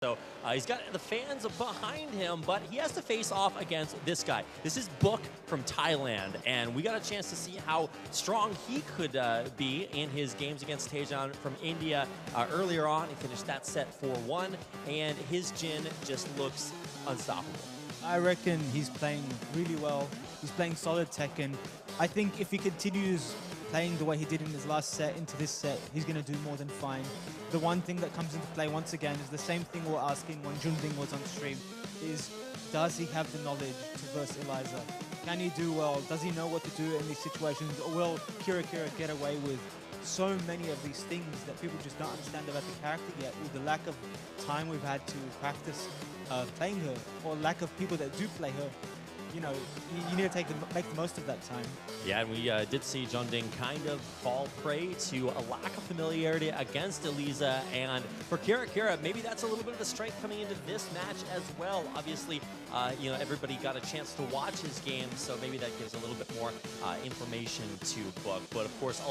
So he's got the fans behind him, but he has to face off against this guy. This is Book from Thailand, and we got a chance to see how strong he could be in his games against Taejan from India. Earlier on, he finished that set 4-1, and his Jin just looks unstoppable. I reckon he's playing really well. He's playing solid Tekken. I think if he continues playing the way he did in his last set into this set, he's going to do more than fine. The one thing that comes into play once again is the same thing we were asking when Junding was on stream, is does he have the knowledge to verse Eliza? Can he do well? Does he know what to do in these situations? Or will KiraKira get away with so many of these things that people just don't understand about the character yet, with the lack of time we've had to practice playing her, or lack of people that do play her? You know, you need to make the most of that time. Yeah, and we did see Junding kind of fall prey to a lack of familiarity against Eliza, and for KiraKira, maybe that's a little bit of a strength coming into this match as well. Obviously, you know, everybody got a chance to watch his game, so maybe that gives a little bit more information to Book. But of course,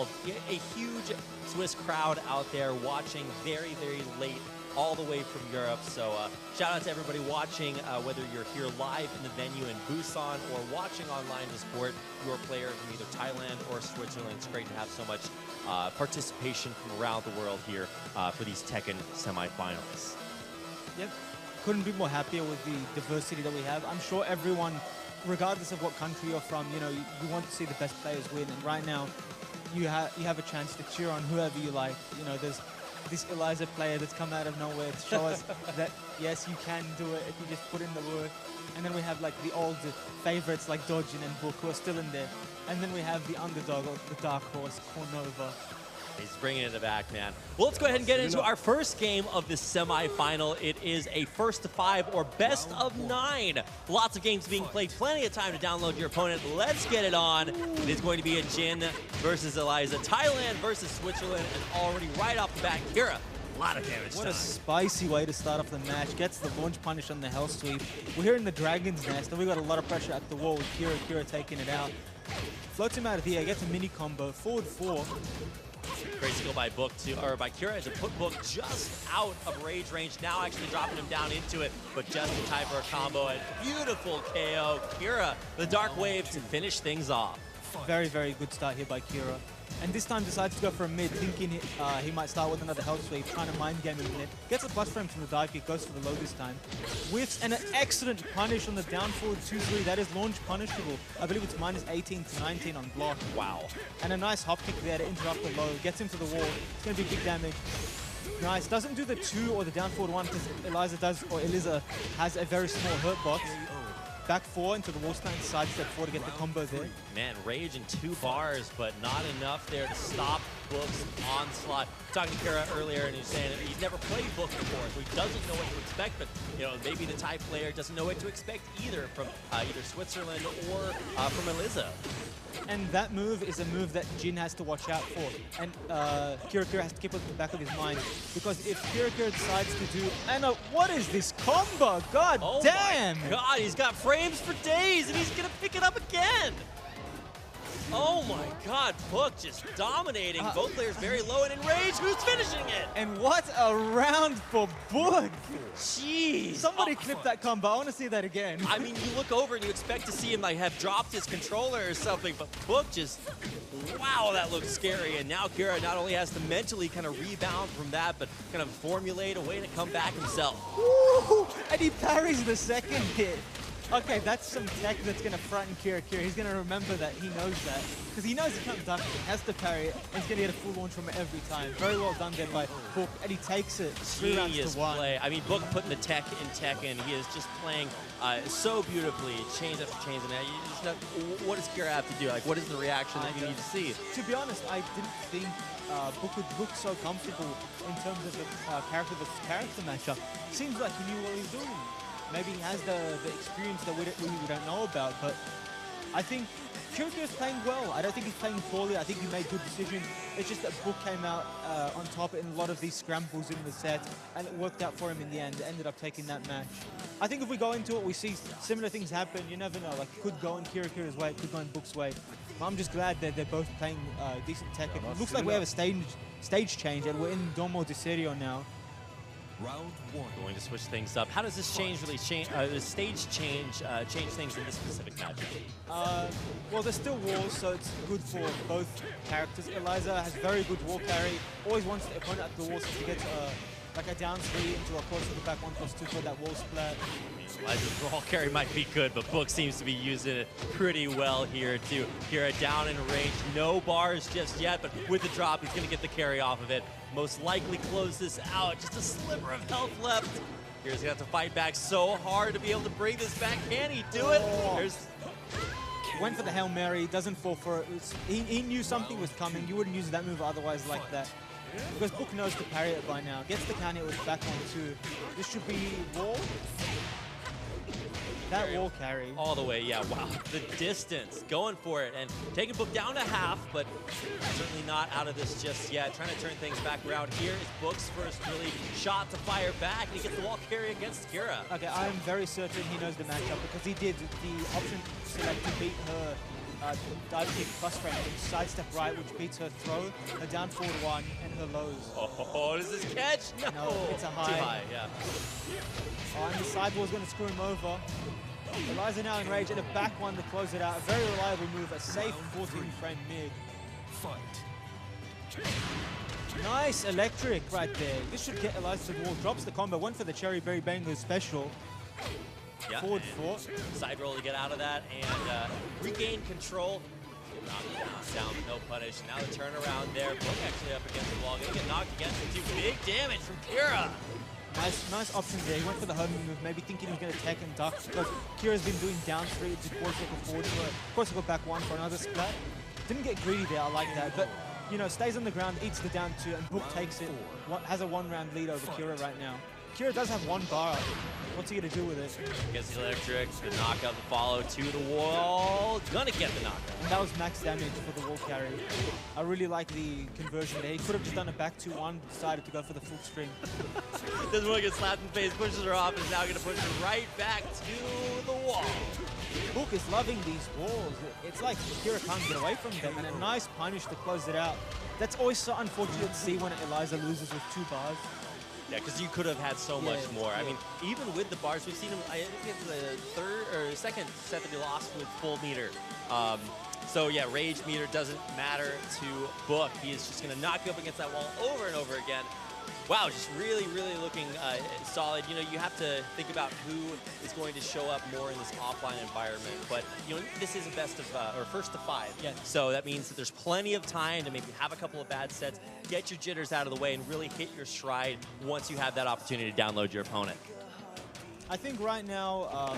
a huge Swiss crowd out there watching very, very late, all the way from Europe. So shout out to everybody watching, whether you're here live in the venue in Busan or watching online to support your player from either Thailand or Switzerland. It's great to have so much participation from around the world here for these Tekken semifinals. Yep, couldn't be more happier with the diversity that we have. I'm sure everyone, regardless of what country you're from, you know, you want to see the best players win, and right now you have a chance to cheer on whoever you like. You know, there's this Eliza player that's come out of nowhere to show us that, yes, you can do it if you just put in the work. And then we have like the old favorites like Dojin and Book who are still in there. And then we have the underdog, the dark horse, Kornova. He's bringing it back, man. Well, let's go ahead and get into our first game of this semifinal. It is a first to 5 or best of 9. Lots of games being played, plenty of time to download your opponent. Let's get it on. It is going to be a Jin versus Eliza, Thailand versus Switzerland, and already right off the bat, Kira. A lot of damage. What a spicy way to start off the match. Gets the launch punish on the Hell Sweep. We're here in the Dragon's Nest, and we got a lot of pressure at the wall with KiraKira taking it out. Floats him out of the air, gets a mini combo, forward 4. Great skill by Book or by Kira to put Book just out of rage range. Now actually dropping him down into it, but just in time for a combo. And beautiful KO. Kira, the Dark Wave to finish things off. Very, very good start here by Kira. And this time decides to go for a mid, thinking he might start with another Hell Sweep, trying to mind game him in it. Gets a plus frame from the dive kick, goes for the low this time. Whiffs, and an excellent punish on the down forward 2-3. That is launch punishable. I believe it's minus 18 to 19 on block. Wow. And a nice hop kick there to interrupt the low. Gets him to the wall. It's going to be big damage. Nice. Doesn't do the 2 or the down forward 1 because Eliza has a very small hurt box. Back 4 into the wall stand, side step 4 to get the combo there. Man, rage in 2 bars, but not enough there to stop Book's onslaught. Talking to Kira earlier, and he's saying that he's never played Book before, so he doesn't know what to expect, but you know, maybe the Thai player doesn't know what to expect either from either Switzerland or from Eliza. And that move is a move that Jin has to watch out for. And KiraKira has to keep it in the back of his mind. Because if KiraKira decides to do... And what is this combo? God damn! Oh my god, he's got frames for days, and he's going to pick it up again! Oh my god, Book just dominating. Both players very low and in rage. Who's finishing it? And what a round for Book! Jeez. Somebody clip that combo. I want to see that again. I mean, you look over and you expect to see him like have dropped his controller or something, but Book just, wow, that looks scary. And now Kira not only has to mentally kind of rebound from that, but kind of formulate a way to come back himself. Woo! And he parries the second hit. Okay, that's some tech that's going to frighten KiraKira. He's going to remember that. He knows that. Because he knows he can't duck it. He has to parry it. And he's going to get a full launch from it every time. Very well done there by Book. And he takes it 3 rounds to 1. Play. I mean, Book putting the tech in Tekken. He is just playing so beautifully. Chains after chains. And now you just know, what does Kira have to do? Like, what is the reaction that you need to see? To be honest, I didn't think Book would look so comfortable in terms of the character versus character matchup. Seems like he knew what he was doing. Maybe he has the experience that we don't know about, but I think KiraKira's playing well. I don't think he's playing poorly. I think he made good decisions. It's just that Book came out on top in a lot of these scrambles in the set, and it worked out for him in the end. Ended up taking that match. I think if we go into it, we see similar things happen. You never know. Like, it could go in KiraKira's way, it could go in Book's way. But I'm just glad that they're both playing decent Tekken. It looks like we have a stage change, and we're in Domo de Serio now. Round one. Going to switch things up. How does this change the stage change things in this specific matchup? Well, there's still walls, so it's good for both characters. Eliza has very good wall carry. Always wants the opponent at the wall so she gets like a down 3 into a close to the back 1+2 for that wall splat. Eliza's wall carry might be good, but Book seems to be using it pretty well here too. Kira down in range, no bars just yet, but with the drop, he's gonna get the carry off of it. Most likely close this out. Just a sliver of health left. Kira's gonna have to fight back so hard to be able to bring this back. Can he do it? Went for the Hail Mary, doesn't fall for it. He knew something was coming. You wouldn't use that move otherwise like that. Because Book knows to parry it by now. Gets the counter with back on 2. This should be wall. That wall carry. All the way, yeah, wow. The distance, going for it, and taking Book down to half, but certainly not out of this just yet. Trying to turn things back around. Here is Book's first really shot to fire back, and he gets the wall carry against Kira. Okay, I'm very certain he knows the matchup because he did the option select to beat her dive kick plus frame, sidestep right, which beats her throw, her down forward 1, and her lows. Oh, does this catch? No, it's a high. Too high, yeah. Oh, and the sidewall is going to screw him over. Eliza now in rage, and a back 1 to close it out. A very reliable move, a safe 14 frame mid. Fight. Nice electric right there. This should get Eliza to the wall. Drops the combo, went for the Cherry Berry Banger special. Yeah, Forward 4. Side roll to get out of that and regain control. Knocked down, no punish. Now the turnaround there. Book actually up against the wall. Gonna get knocked against it too. Big damage from Kira. Nice option there. He went for the homing move, maybe thinking he was going to tech and duck. Because Kira's been doing down 3 to forward forward. Of course, he'll go back 1 for another splat. Didn't get greedy there, I like that. But, you know, stays on the ground, eats the down 2, and Book takes it. Has a 1-round lead over Kira right now. Kira does have 1 bar. What's he going to do with it? Gets the electric, the knockout, the follow to the wall. Gonna get the knockout. And that was max damage for the wall carry. I really like the conversion there. He could have just done a back 2-1, decided to go for the full string. Doesn't want to get slapped in the face, pushes her off, is now going to push her right back to the wall. Book is loving these walls. It's like Kira can't get away from them, and a nice punish to close it out. That's always so unfortunate to see when Eliza loses with 2 bars. Yeah, because you could have had so much more. I mean, even with the bars, we've seen him, I think it's the second set that he lost with full meter. So yeah, rage meter doesn't matter to Book. He is just going to knock you up against that wall over and over again. Wow, just really, really looking solid. You know, you have to think about who is going to show up more in this offline environment. But, you know, this is a best of, or first to 5. Yeah. So that means that there's plenty of time to maybe have a couple of bad sets, get your jitters out of the way, and really hit your stride once you have that opportunity to download your opponent. I think right now,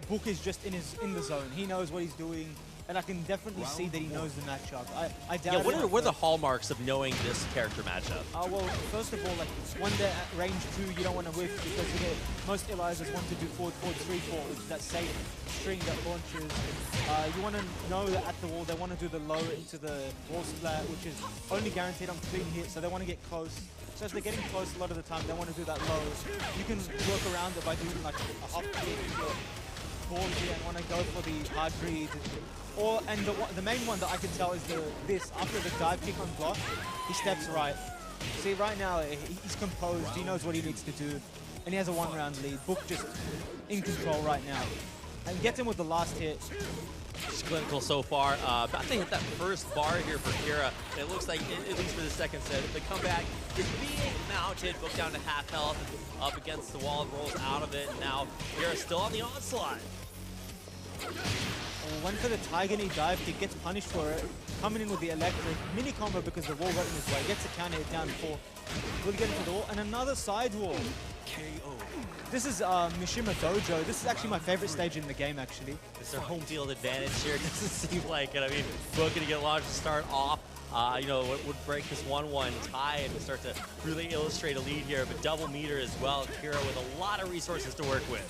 Book is just in the zone. He knows what he's doing. And I can definitely see that he knows the matchup. I doubt. Yeah, what are the hallmarks of knowing this character matchup? Well, first of all, like when they're at range 2, you don't want to whiff because you get most Elizas want to do forward 3-4, which is that safe string that launches. You want to know that at the wall they want to do the low into the wall splat, which is only guaranteed on clean hit, so they want to get close. So as they're getting close a lot of the time, they want to do that low. You can work around it by doing like a hop kick or ball here and want to go for the hard read. And the main one that I can tell is this. After the dive kick on block, he steps right. See, right now, he's composed. He knows what he needs to do. And he has a 1-round lead. Book just in control right now. And gets him with the last hit. It's clinical so far. About to hit that first bar here for Kira. It looks like, at least for the second set, the comeback is being mounted. Book down to half health, up against the wall, rolls out of it. And now Kira still on the onslaught. Went for the Tiger Knee dive kick, gets punished for it. Coming in with the electric. Mini combo because the wall got in his way. Gets the counter hit down 4. Will get into the wall. And another side wall. KO. This is Mishima Dojo. This is actually my favorite stage in the game, actually. It's their home field advantage here. It doesn't seem like it. I mean, Book going to get launched to start off. You know, would break this 1-1 tie and start to really illustrate a lead here, but double meter as well. Kira with a lot of resources to work with.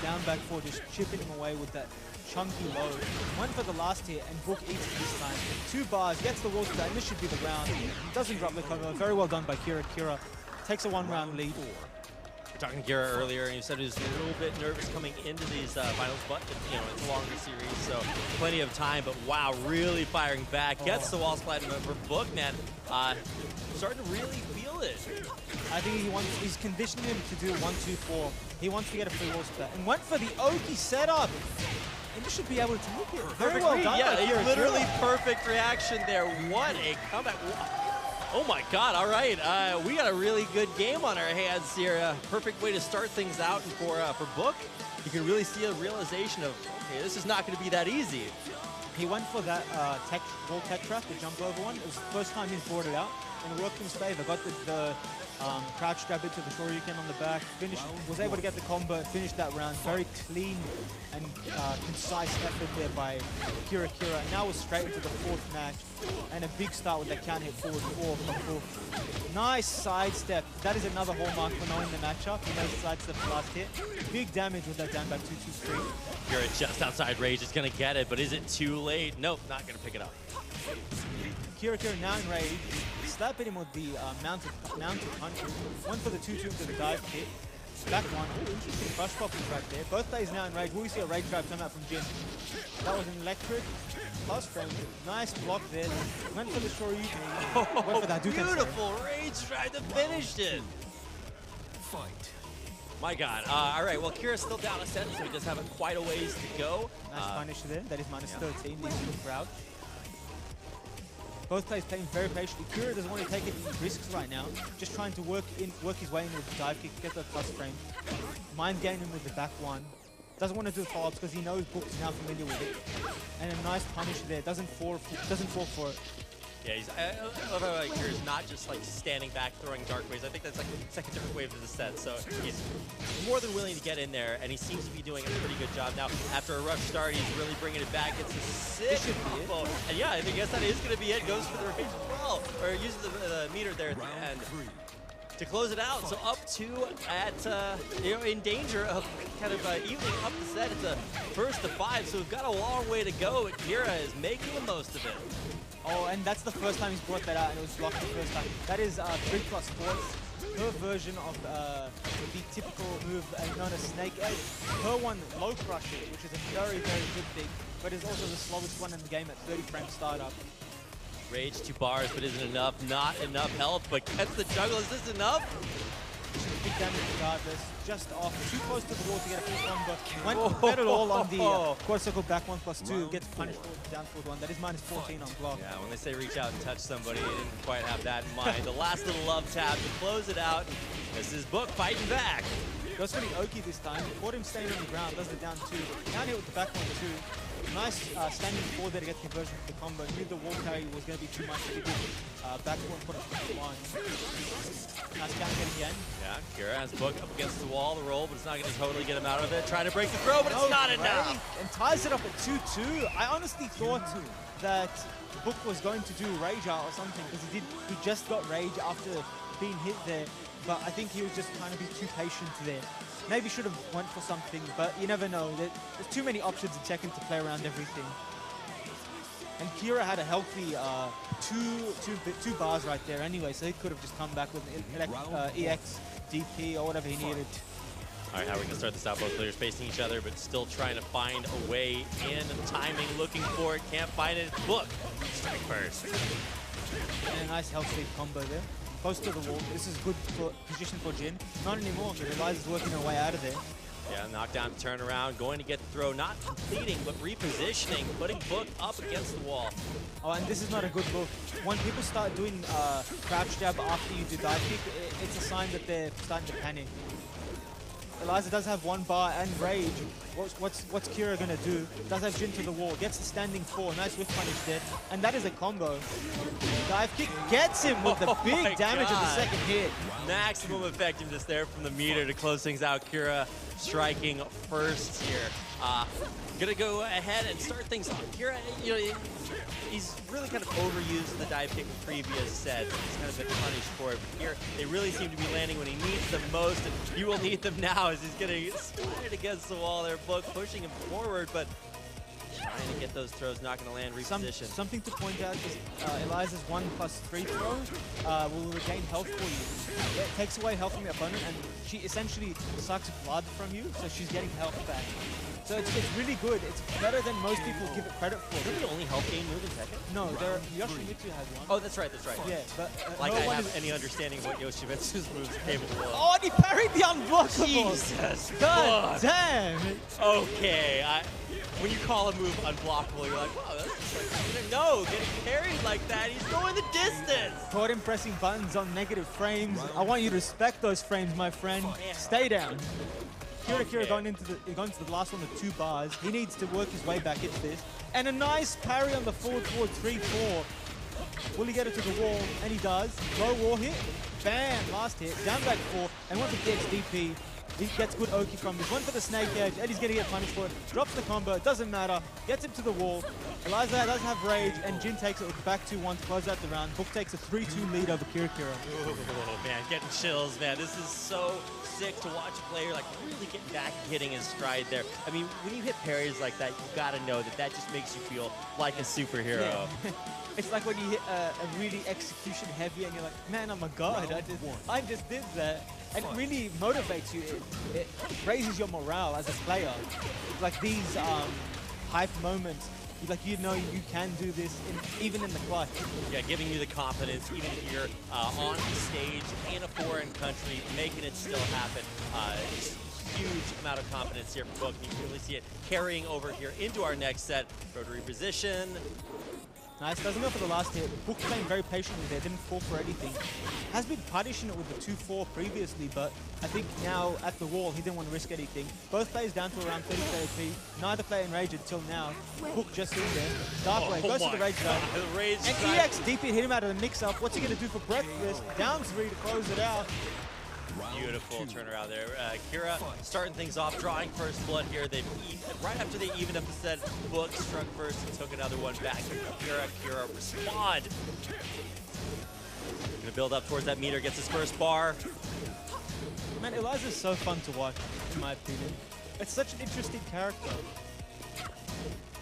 Down back 4, just chipping him away with that chunky low. Went for the last hit and Book eats it this time. 2 bars, gets the wall splat, and this should be the round. Doesn't drop the combo. Very well done by KiraKira. Takes a 1-round lead. Talking to Kira earlier, and he said he was a little bit nervous coming into these finals, but you know, it's a longer series, so plenty of time. But wow, really firing back. Gets the wall splat for Book, man. Starting to really feel it. I think he's conditioning him to do 1-2-4. He wants to get a free wall split. And went for the Oki setup. And you should be able to make it. Very well done. Yeah, literally perfect reaction there. What a comeback. Oh my God, all right. We got a really good game on our hands here. Perfect way to start things out. And for Book, you can really see a realization of, okay, this is not going to be that easy. He went for that wall tech trap, the jump over one. It was the first time he's brought it out, and it worked in his favor. Got the crouch grab into the Shoryuken on the back, was able to get the combo, finished that round. Very clean and concise effort there by KiraKira. And now we're straight into the fourth match, and a big start with that counter hit forward 4 from Book. Nice sidestep. That is another hallmark for knowing the matchup. He knows the sidestep last hit. Big damage with that down back 2-2-3. Kira just outside Rage is going to get it, but is it too late? Nope, not going to pick it up. KiraKira now in Rage, slapping him with the mounted punch. One for the 2-2 to the dive kick. Back one. Ooh, interesting crush pop right there. Both players now in Rage. Will we see a Rage drive come out from Jin? That was an electric. Plus frame. Nice block there. Went for the Shoryuken. Went for that beautiful Rage drive to finish it. Fight. My God. All right, well, Kira's still down a set, so he does have quite a ways to go. Nice punish there. That is minus 13. Leaves him proud. Both players playing very patiently. Kira doesn't want to take any risks right now. Just trying to work his way in with the dive kick, get the plus frame. Mind game him with the back one. Doesn't want to do follow-ups because he knows Book is now familiar with it. And a nice punish there. Doesn't fall for it. Yeah, I love how Kira's not just like standing back throwing dark waves. I think that's like the second different wave of the set. So he's more than willing to get in there, and he seems to be doing a pretty good job now. After a rough start, he's really bringing it back. It's a sick combo. And yeah, I guess that is going to be it. Goes for the rage as well, or uses the meter there at the end to close it out. So up 2 at in danger of kind of evening up the set. It's a first to 5, so we've got a long way to go. But Kira is making the most of it. Oh, and that's the first time he's brought that out, and it was blocked the first time. That is 3 plus 4. Her version of the typical move known as Snake Egg. Her one, low crush it, which is a very, very good thing, but is also the slowest one in the game at 30 frame startup. Rage 2 bars, but isn't enough. Not enough health, but gets the juggle. Is this enough? Big damage regardless. Just off. Too close to the wall to get a full combo. Went bet it all on the quarter circle back 1+2. Gets punished for down forward 1. That is minus 14 on block. Yeah, when they say reach out and touch somebody, they didn't quite have that in mind. The last little love tap to close it out. This is Book fighting back. Goes for the Oki this time. Caught him staying on the ground. Does the down 2. Down here with the back 1-2. Nice standing forward there to get the conversion for the combo. Knew the wall carry was going to be too much. He did back put it 1. Nice counter hit again. Yeah, Kira has Book up against the wall, the roll, but it's not going to totally get him out of it. Trying to break the throw, but it's not enough. And ties it up at 2-2. I honestly thought that Book was going to do Rage Out or something, because he just got Rage after being hit there. But I think he was just trying to be too patient there. Maybe should have went for something, but you never know. There's too many options in Tekken to play around everything. And Kira had a healthy two bars right there anyway, so he could have just come back with an EX, DP, or whatever he needed. All right, how are we going to start this out? Both players facing each other, but still trying to find a way in. Timing, looking for it, can't find it. Book, strike first. And a nice health sweep combo there. Close to the wall. This is good position for Jin. Not anymore, because Eliza's working her way out of there. Yeah, knockdown, turn around, going to get the throw, not completing, but repositioning, putting Book up against the wall. Oh, and this is not a good look. When people start doing crouch jab after you do dive kick, it's a sign that they're starting to panic. Eliza does have 1 bar and Rage. What's Kira gonna do? Does have Jin to the wall, gets the standing 4, nice whiff punish there, and that is a combo. Dive kick gets him with the big damage of the second hit. Maximum effectiveness there from the meter to close things out. Kira striking first here. Gonna go ahead and start things off. Kira, he's really kind of overused the dive kick in previous sets. He's kind of been punished for it. But here, they really seem to be landing when he needs them most, and he will need them now as he's getting splattered against the wall there. Book pushing him forward, but Trying to get those throws, not going to land, reposition. Something to point out is Eliza's 1+3 throw will regain health for you. It takes away health from your opponent, and she essentially sucks blood from you, so she's getting health back. So it's really good. It's better than most people give it credit for. Is it the only health gain move in Tekken? No, Yoshimitsu has one. Oh, that's right, that's right. Yeah, but like no I one have is any understanding of what Yoshimitsu's moves came in the world. Oh, and he parried the unblockable! Jesus! God damn! Okay, when you call a move unblockable, you're like, wow, that's just like, no, getting parried like that, he's going the distance! Caught him pressing buttons on negative frames. I want you to respect those frames, my friend. Stay down. KiraKira going into the last one with 2 bars. He needs to work his way back into this. And a nice parry on the forward 3-4. Will he get it to the wall? And he does. Low wall hit. Bam! Last hit. Down back 4. And went for the XDP. He gets good Oki from this. Went for the snake edge. Eddie's going to get punished for it. Drops the combo. Doesn't matter. Gets him to the wall. Eliza does have rage. And Jin takes it with back 2-1 to close out the round. Book takes a 3-2 lead over KiraKira. Oh, man, getting chills, man. This is so sick to watch a player like really get back and hitting his stride there. I mean, when you hit parries like that, you got to know that just makes you feel like a superhero. Yeah. It's like when you hit a really execution heavy and you're like, man, I'm a god. I just did that. And it really motivates you. It raises your morale as a player. Like these hype moments, you know you can do this even in the clutch. Yeah, giving you the confidence, even if you're on the stage in a foreign country, making it still happen. Huge amount of confidence here from Book. You can really see it carrying over here into our next set. Rotary position. Nice, doesn't go for the last hit. Book playing very patiently there, didn't fall for anything. Has been punishing it with the 2-4 previously, but I think now at the wall, he didn't want to risk anything. Both players down to around 30 AP. Neither player enraged until now. Book just in there. Darkwave goes to the rage zone. And EX DP hit him out of the mix-up. What's he going to do for breakfast? Down 3 to close it out. Beautiful turnaround there. Kira starting things off, drawing first blood here. Right after they evened up the set, Book struck first and took another one back. KiraKira respond. Gonna build up towards that meter, gets his first bar. Man, Eliza's so fun to watch, in my opinion. It's such an interesting character.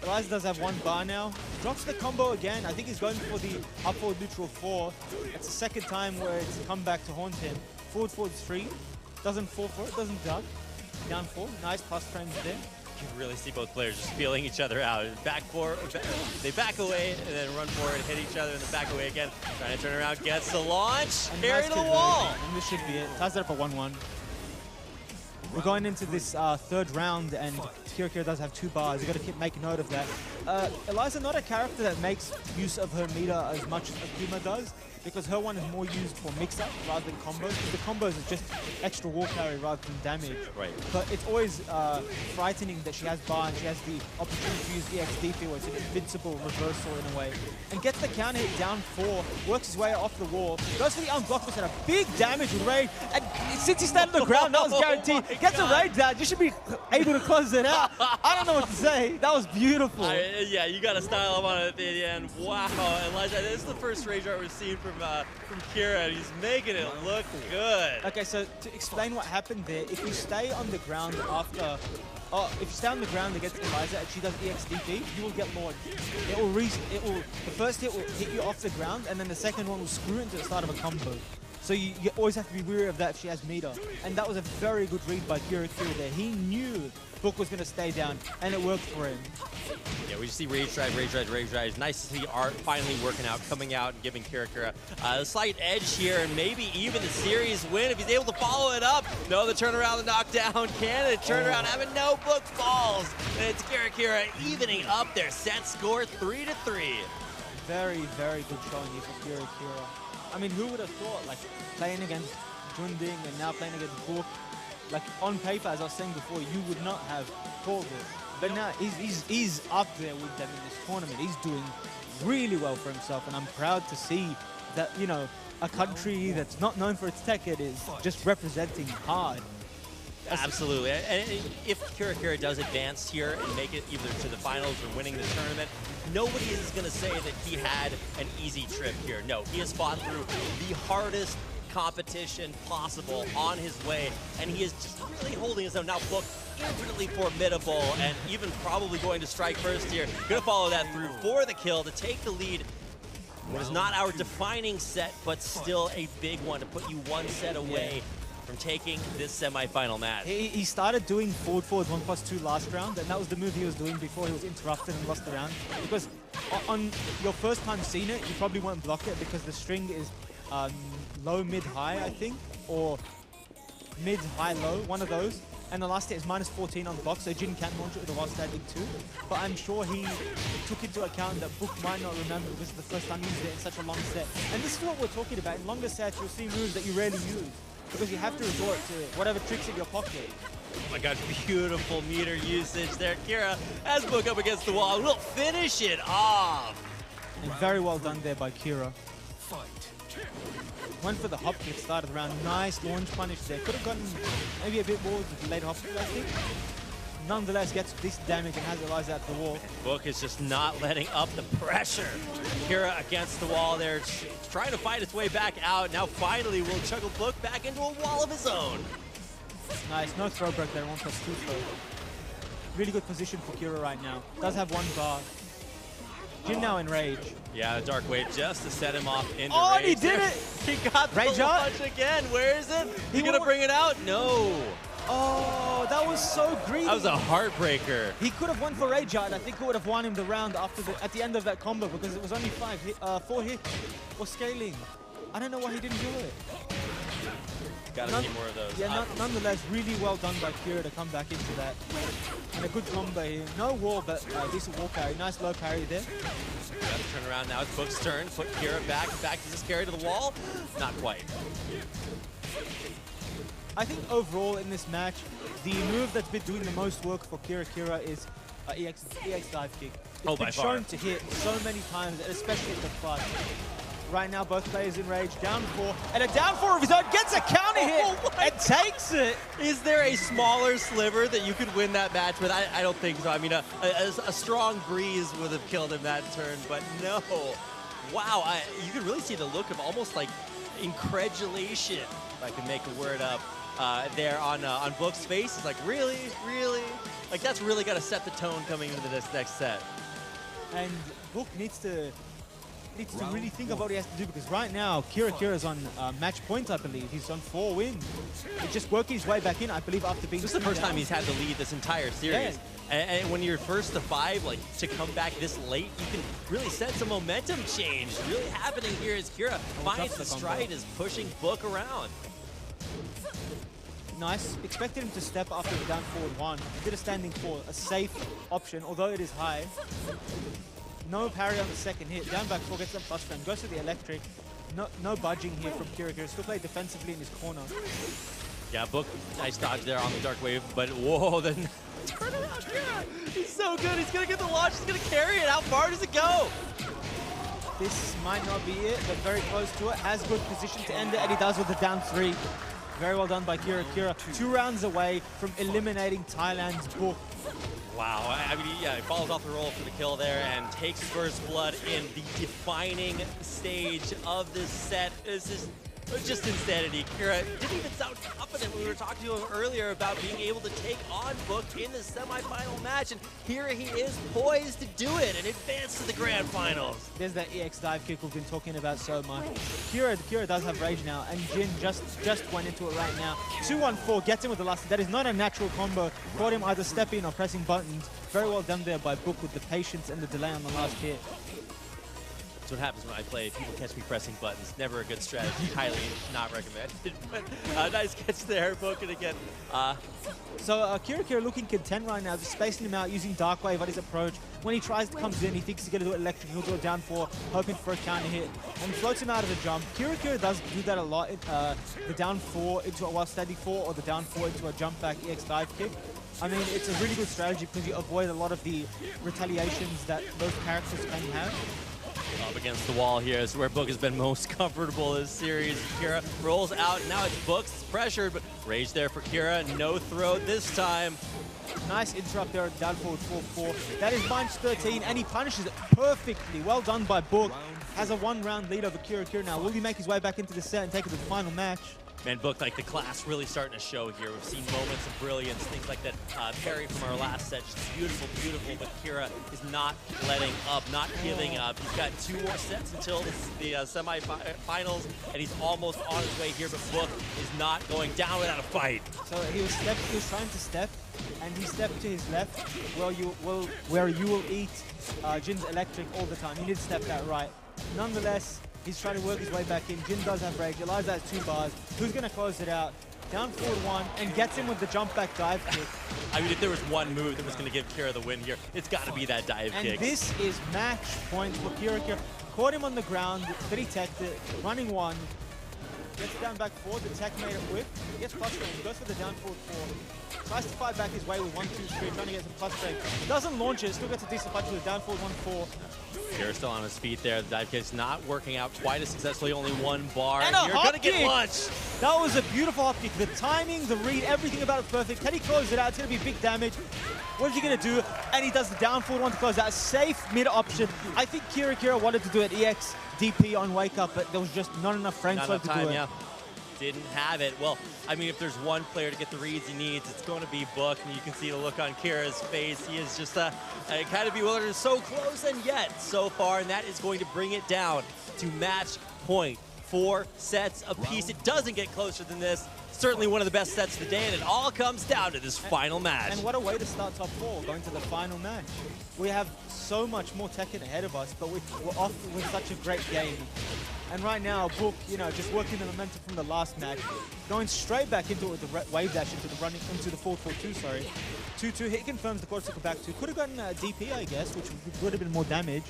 Eliza does have 1 bar now. Drops the combo again. I think he's going for the up forward neutral 4. It's the second time where it's come back to haunt him. Forward 3. Doesn't fall for it, doesn't duck. Down 4. Nice plus frames there. You can really see both players just feeling each other out. They back away and then run forward, hit each other, and then back away again. Trying to turn around, gets the launch, carry to the wall. And this should be it. Ties it up at 1-1. We're going into this 3rd round, and KiraKira does have 2 bars. You got to keep making note of that. Eliza not a character that makes use of her meter as much as Akuma does, because her one is more used for mix-up rather than combos. The combos is just extra wall carry rather than damage. Right. But it's always frightening that she has bar and she has the opportunity to use EXDP, where it's an invincible reversal in a way. And gets the counter hit down 4, works his way off the wall, goes for the unblockable set, a big damage with Rage, and since he stayed on the ground, that was guaranteed. Gets a Rage down, you should be able to close it out. I don't know what to say. That was beautiful. Yeah, you got to style him on it at the end. Wow, Elijah, this is the first Rage art we've seen from Kira, and he's making it look good. Okay, so to explain what happened there, if you stay on the ground after, if you stay on the ground against Eliza and she does EXDP, you will get launched. The first hit will hit you off the ground, and then the second one will screw into the start of a combo. So you always have to be wary of that if she has meter. And that was a very good read by KiraKira there. He knew Book was going to stay down, and it worked for him. Yeah, we just see Rage Drive, Rage Drive, Rage Drive. It's nice to see Art finally working out, coming out, and giving KiraKira a slight edge here, and maybe even the series win if he's able to follow it up. No, the turnaround, the knockdown. Can it turn around? Having no Book falls. And it's KiraKira evening up their set score 3-3. Very, very good showing here for KiraKira. I mean, who would have thought, like, playing against Junding and now playing against Book, like, on paper, as I was saying before, you would not have called it. But now he's up there with them in this tournament. He's doing really well for himself, and I'm proud to see that, you know, a country that's not known for its Tekken is just representing hard. Absolutely. And if KiraKira does advance here and make it either to the finals or winning the tournament, nobody is going to say that he had an easy trip here. No, he has fought through the hardest competition possible on his way, and he is just really holding his own. Now Book infinitely formidable, and even probably going to strike first here. Gonna follow that through for the kill to take the lead. It was not our defining set, but still a big one to put you one set away from taking this semifinal match. He started doing forward 1+2 last round, and that was the move he was doing before he was interrupted and lost the round. Because on your first time seeing it, you probably won't block it because the string is low, mid, high, I think, or mid, high, low, one of those. And the last hit is -14 on the box, so Jin can launch it with a while standing too. But I'm sure he took into account that Book might not remember because it's the first time he used it in such a long set. And this is what we're talking about. In longer sets, you'll see moves that you rarely use because you have to resort to whatever tricks in your pocket. Oh my god, beautiful meter usage there. Kira has Book up against the wall. Will finish it off. And very well done there by Kira. Fight. Went for the hop kick, started the round. Nice launch punish there. Could have gotten maybe a bit more with the late hop kick, I think. Nonetheless, gets this damage and has it lies out the wall. Book is just not letting up the pressure. Kira against the wall there, trying to fight its way back out. Now finally will chuckle Book back into a wall of his own. Nice, no throw break there, 1+2 throw. Really good position for Kira right now. Does have one bar. Jin now in rage. Yeah, the Dark Wave just to set him off into Oh, rage. and he did it! He got Rage the out? launch again. Where is it? He gonna won't- bring it out? No. Oh, that was so greedy. That was a heartbreaker. He could have won for rage out. I think it would have won him the round at the end of that combo because it was only 4 hits for scaling. I don't know why he didn't do it. Gotta see more of those. Yeah, nonetheless, really well done by Kira to come back into that. And a good combo here. No wall, but decent wall parry. Nice low parry there. Got to turn around now. It's Book's turn. Put Kira back. Does this carry to the wall? Not quite. I think overall in this match, the move that's been doing the most work for KiraKira is EX dive kick. It's by been far. shown to hit so many times, especially in the clutch. Right now, both players in rage. Down 4, and a down 4 of his own gets a counter hit and takes it. Is there a smaller sliver that you could win that match with? I don't think so. I mean, a strong breeze would have killed him that turn, but no. Wow, you could really see the look of almost like incredulation, if I can make a word up, there on Book's face. It's like, really? Really? Like, that's really got to set the tone coming into this next set. And Book needs to really think of what he has to do because right now KiraKira is on match point, I believe. He's on 4 wins. He's just working his way back in, I believe, after being. This is the first time he's had the lead this entire series. Yeah. And when you're first to 5, like to come back this late, you can really sense a momentum change really happening here as Kira finds the stride, is pushing Book around. Nice. Expected him to step after the down forward 1. Did a standing 4, a safe option, although it is high. No parry on the second hit. Down back 4 gets some plus frame. Goes to the electric. No budging here from KiraKira. Still played defensively in his corner. Yeah, Book, nice dodge there on the Dark Wave, but whoa, then turn around, Kira! He's so good, he's gonna get the launch, he's gonna carry it. How far does it go? This might not be it, but very close to it. Has good position to end it, and he does with the down 3. Very well done by KiraKira. 2 rounds away from eliminating Thailand's Book. Wow, I mean, yeah, he follows off the roll for the kill there and takes first blood in the defining stage of this set. This is just insanity. Kira didn't even sound confident when we were talking to him earlier about being able to take on Book in the semifinal match, and here he is poised to do it and advance to the grand finals. There's that EX dive kick we've been talking about so much. Kira does have rage now, and Jin just went into it right now. 2-1-4 gets him with the last. That is not a natural combo. Caught him either stepping or pressing buttons. Very well done there by Book with the patience and the delay on the last hit. That's what happens when I play. People catch me pressing buttons. Never a good strategy. Highly not recommended. But nice catch there, Book, and again. So KiraKira looking content right now, just spacing him out, using Dark Wave on his approach. When he comes in, he thinks he's going to do it electric, he'll do it down 4, hoping for a counter hit, and floats him out of the jump. KiraKira does do that a lot, the down 4 into a while standing 4, or the down 4 into a jump back EX dive kick. I mean, it's a really good strategy because you avoid a lot of the retaliations that those characters can have. Up against the wall here is where Book has been most comfortable this series. Kira rolls out. Now it's Book's pressured, but rage there for Kira. No throw this time. Nice interrupt there, down forward 4-4. That is -13, and he punishes it perfectly. Well done by Book. has a one-round lead over KiraKira now. Will he make his way back into the set and take it to the final match? Man, Book, like the class really starting to show here. We've seen moments of brilliance, things like that parry from our last set. Just beautiful, beautiful, but Kira is not letting up, not giving up. He's got 2 more sets until the semifinals, and he's almost on his way here, but Book is not going down without a fight. So he was trying to step, and he stepped to his left, where you will eat Jin's electric all the time. He did step that right. Nonetheless, he's trying to work his way back in. Jin does have rage. Eliza has 2 bars. Who's going to close it out? Down forward 1 and gets him with the jump back dive kick. I mean, if there was one move that was going to give Kira the win here, it's got to be that dive kick. And this is match point for KiraKira. Caught him on the ground, but he teched it. Running 1. Gets down back forward. The tech made it whip. Gets plus range. Goes for the down forward 4. Tries to fight back his way with 1, 2, 3. Trying to get some plus range. Doesn't launch it. Still gets a decent punch with a down forward 1, 4. Kira's still on his feet there. The dive kick's not working out quite as successfully. Only 1 bar. And you're going to get lunch. That was a beautiful hop kick. The timing, the read, everything about it perfect. Can he close it out? It's going to be big damage. What is he going to do? And he does the down forward 1 to close out. A safe mid option. I think KiraKira wanted to do it EX DP on wake up, but there was just not enough frame flow to do it. Yeah. Didn't have it. Well, I mean, if there's one player to get the reads he needs, it's going to be Book, and you can see the look on Kira's face. He is just kind of bewildered. So close and yet so far, and that is going to bring it down to match point. 4 sets apiece. It doesn't get closer than this. Certainly one of the best sets of the day, and it all comes down to this final match. And what a way to start top 4, going to the final match. We have so much more Tekken ahead of us, but we're off with such a great game. And right now, Book, you know, just working the momentum from the last match, going straight back into it with the wave dash into the forward 4-2, sorry. 2-2, he confirms the quarter circle back 2. Could have gotten a DP, I guess, which would have been more damage.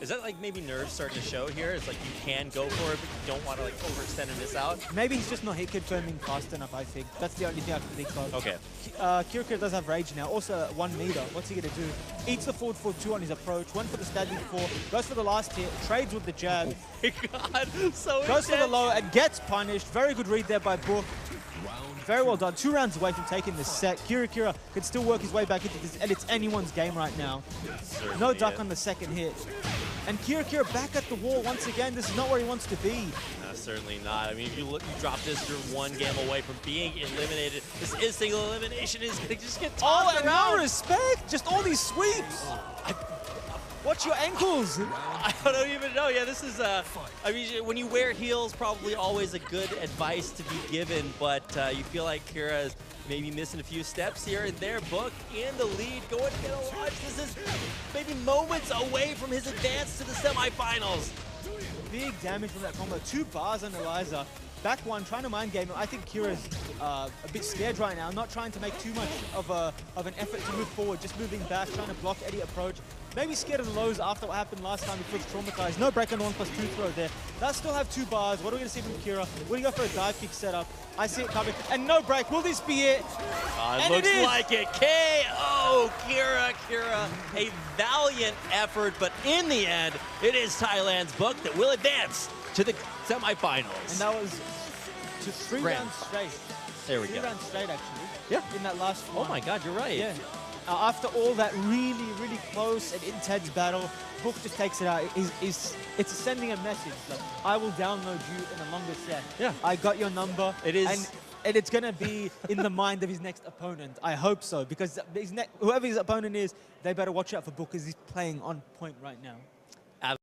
Is that like maybe nerves starting to show here? It's like you can go for it, but you don't want to like overextend and miss out? Maybe he's just not hit confirming fast enough, I think. That's the only thing I can think of. Okay. KiraKira does have rage now. Also 1 meter. What's he going to do? Eats the forward 4-2 on his approach. Went for the standing 4. Goes for the last hit. Trades with the jab. Oh my God. So goes for the low and gets punished. Very good read there by Book. Very well done. 2 rounds away from taking this set. KiraKira can still work his way back into this, and it's anyone's game right now. No duck on the second hit. And KiraKira back at the wall once again. This is not where he wants to be. No, certainly not. I mean, if you drop this, you're 1 game away from being eliminated. This is single elimination. Is going to just get tossed around. No respect. Just all these sweeps. Watch your ankles. I don't even know. Yeah, this is, I mean, when you wear heels, probably always a good advice to be given, but you feel like Kira is maybe missing a few steps here and there. Book in the lead, going to get a launch. This is maybe moments away from his advance to the semifinals. Big damage from that combo. 2 bars on Eliza. Back 1, trying to mind game. I think Kira's a bit scared right now, not trying to make too much of an effort to move forward, just moving back, trying to block Eddie approach. Maybe scared of the lows after what happened last time. He feels traumatized. No break on the 1+2 throw there. That still have 2 bars. What are we going to see from Kira? Will he go for a dive kick setup? I see it coming. And no break. Will this be it? It looks like it. KO KiraKira. A valiant effort, but in the end, it is Thailand's Book that will advance to the semifinals. And that was 3 rounds straight. There we go. 3 rounds straight, actually. Yeah. In that last one. Oh my God, you're right. Yeah. After all that really, really close and intense battle, Book just takes it out. It's sending a message. Like, I will download you in a longer set. Yeah. I got your number. It is. And it's going to be in the mind of his next opponent. I hope so, because whoever his opponent is, they better watch out for Book, because he's playing on point right now.